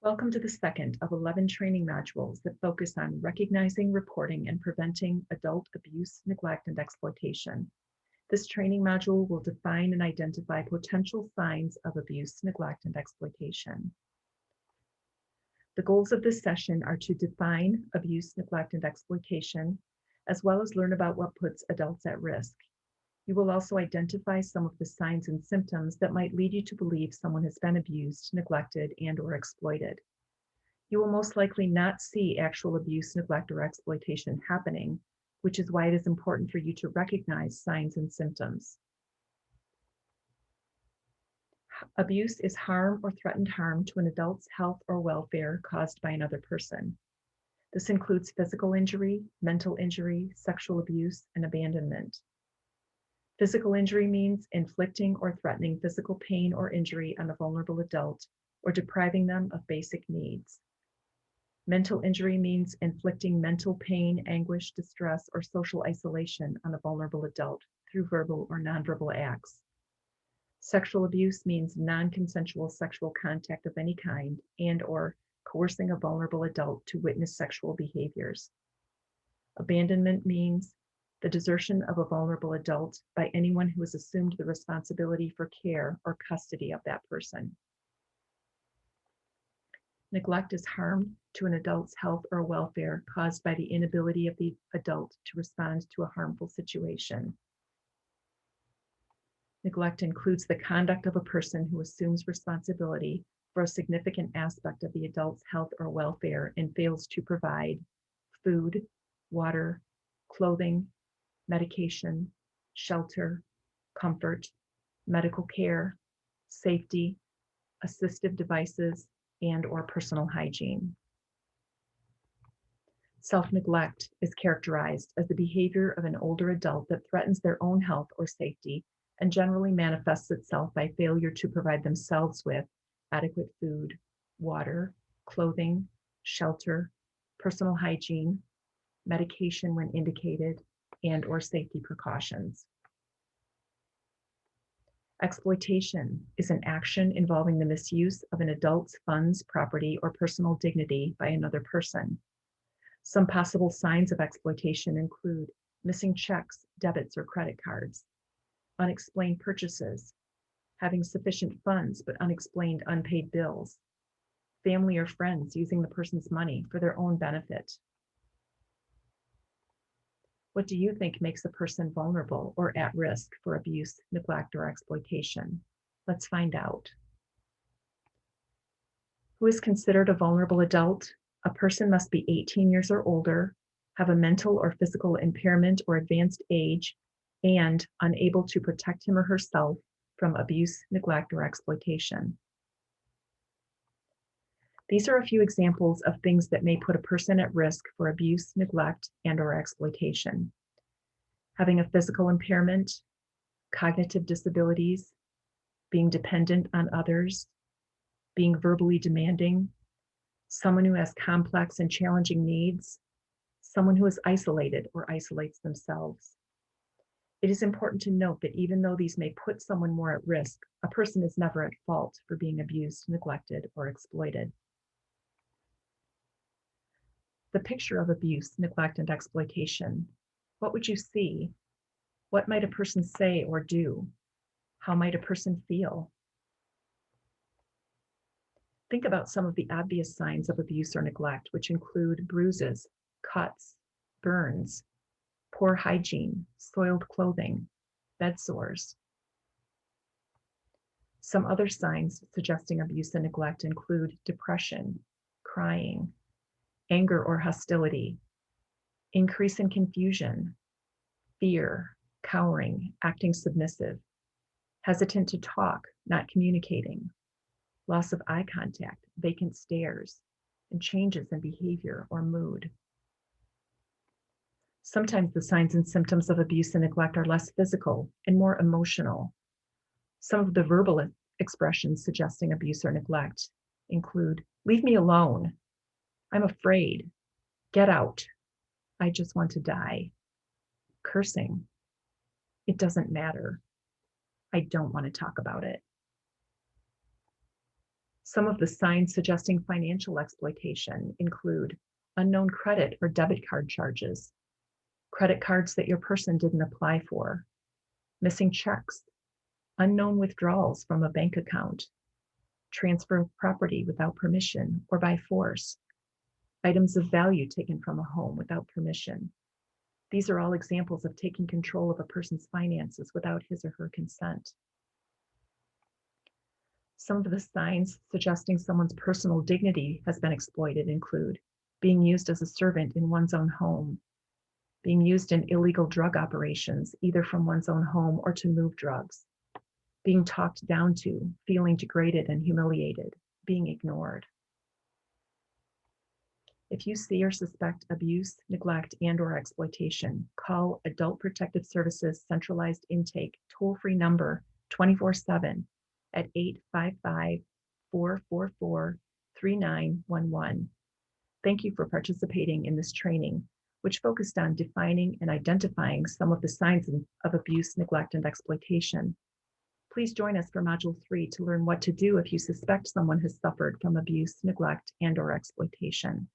Welcome to the second of 11 training modules that focus on recognizing, reporting, and preventing adult abuse, neglect, and exploitation. This training module will define and identify potential signs of abuse, neglect, and exploitation. The goals of this session are to define abuse, neglect, and exploitation, as well as learn about what puts adults at risk. You will also identify some of the signs and symptoms that might lead you to believe someone has been abused, neglected, and/or exploited. You will most likely not see actual abuse, neglect, or exploitation happening, which is why it is important for you to recognize signs and symptoms. Abuse is harm or threatened harm to an adult's health or welfare caused by another person. This includes physical injury, mental injury, sexual abuse, and abandonment. Physical injury means inflicting or threatening physical pain or injury on a vulnerable adult or depriving them of basic needs. Mental injury means inflicting mental pain, anguish, distress, or social isolation on a vulnerable adult through verbal or nonverbal acts. Sexual abuse means non-consensual sexual contact of any kind and/or coercing a vulnerable adult to witness sexual behaviors. Abandonment means the desertion of a vulnerable adult by anyone who has assumed the responsibility for care or custody of that person. Neglect is harm to an adult's health or welfare caused by the inability of the adult to respond to a harmful situation. Neglect includes the conduct of a person who assumes responsibility for a significant aspect of the adult's health or welfare and fails to provide food, water, clothing, medication, shelter, comfort, medical care, safety, assistive devices, and/or personal hygiene. Self-neglect is characterized as the behavior of an older adult that threatens their own health or safety and generally manifests itself by failure to provide themselves with adequate food, water, clothing, shelter, personal hygiene, medication when indicated, and/or safety precautions. Exploitation is an action involving the misuse of an adult's funds, property, or personal dignity by another person. Some possible signs of exploitation include missing checks, debits, or credit cards, unexplained purchases, having sufficient funds but unexplained unpaid bills, family or friends using the person's money for their own benefit. What do you think makes a person vulnerable or at risk for abuse, neglect, or exploitation? Let's find out. Who is considered a vulnerable adult? A person must be 18 years or older, have a mental or physical impairment or advanced age, and unable to protect him or herself from abuse, neglect, or exploitation. These are a few examples of things that may put a person at risk for abuse, neglect, and/or exploitation. Having a physical impairment, cognitive disabilities, being dependent on others, being verbally demanding, someone who has complex and challenging needs, someone who is isolated or isolates themselves. It is important to note that even though these may put someone more at risk, a person is never at fault for being abused, neglected, or exploited. The picture of abuse, neglect, and exploitation. What would you see? What might a person say or do? How might a person feel? Think about some of the obvious signs of abuse or neglect, which include bruises, cuts, burns, poor hygiene, soiled clothing, bed sores. Some other signs suggesting abuse and neglect include depression, crying, anger or hostility, increase in confusion, fear, cowering, acting submissive, hesitant to talk, not communicating, loss of eye contact, vacant stares, and changes in behavior or mood. Sometimes the signs and symptoms of abuse and neglect are less physical and more emotional. Some of the verbal expressions suggesting abuse or neglect include, "Leave me alone," "I'm afraid," "Get out," "I just want to die," cursing, "It doesn't matter," "I don't want to talk about it." Some of the signs suggesting financial exploitation include unknown credit or debit card charges, credit cards that your person didn't apply for, missing checks, unknown withdrawals from a bank account, transfer of property without permission or by force, items of value taken from a home without permission. These are all examples of taking control of a person's finances without his or her consent. Some of the signs suggesting someone's personal dignity has been exploited include being used as a servant in one's own home, being used in illegal drug operations, either from one's own home or to move drugs, being talked down to, feeling degraded and humiliated, being ignored. If you see or suspect abuse, neglect, and/or exploitation, call Adult Protective Services Centralized Intake toll-free number 24/7 at 855-444-3911. Thank you for participating in this training, which focused on defining and identifying some of the signs of abuse, neglect, and exploitation. Please join us for Module 3 to learn what to do if you suspect someone has suffered from abuse, neglect, and/or exploitation.